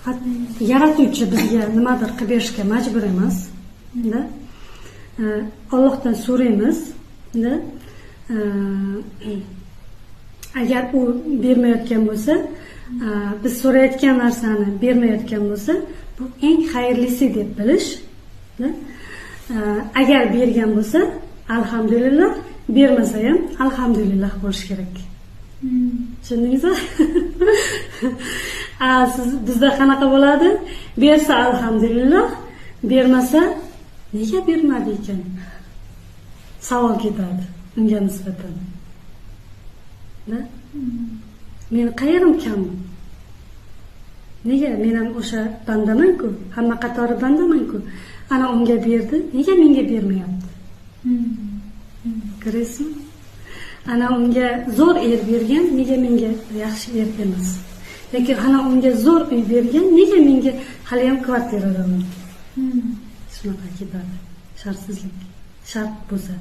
faqat yaratuvchi bizga nimadir qilib berishga majbur emas. Allohdan so'raymiz. Agar u bermayotgan bo'lsa, biz so'rayotgan narsani bermayotgan bo'lsa, bu eng xayrlisi deb bilish. Agar bergan bo'lsa, alhamdulillah, bermasa ham alhamdulillah bo'lish kerak. Tushundingizmi? Siz bizda qanaqa bo'ladi? Bersa alhamdulillah, bermasa nega bermadi ekan? Savol ketadi unga nisbatan. Men qayerim kam? Nega men ham o'sha bandaman-ku, hamma qatori bandaman-ku. Ana unga berdi, nega menga bermayapti? Ko'rasizmi? Ana unga zo'r er bergan, nega menga yaxshi er emas? Yoki ana unga zo'r uy bergan, nega menga hali ham kvartiradaman? Shunaqa ketadi. Shartsizlik. Shart bo'lsa,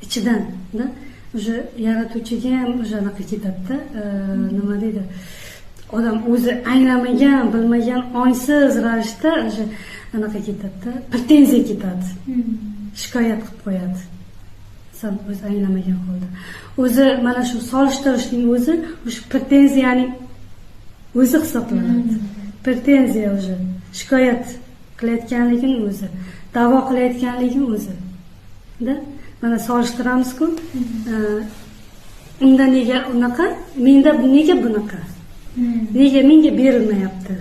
ichidan, o'sha yaratuvchiga ham o'shanaqa ketadi-da, nima deydi? Odam o'zi anglamagan, bilmagan, ongsiz ravishda o'sha anaqa ketadi-da, pretenziya ketadi. Shikoyat qilib qo'yadi. Sen o'zi anglamagan holda. O'zi mana shu solishtirishning o'zi o'sha pretenziyaning o'zi hisoblanadi. Pretenziya o'zi shikoyat qilayotganliging o'zi, da'vo qilayotganliging o'zi. Mana solishtiramiz-ku. Unda nega unaqa? Menda nega bunaqa? Nega menga berilmayapti?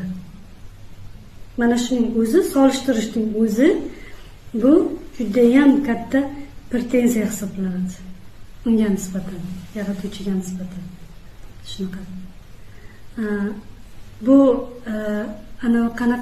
Mana shuning o'zi, solishtirishning o'zi bu juda ham katta pretenziya hisoblanadi. Unga nisbatan, yaratuvchiga nisbatan. Shunaqa. Bu ana qanaqa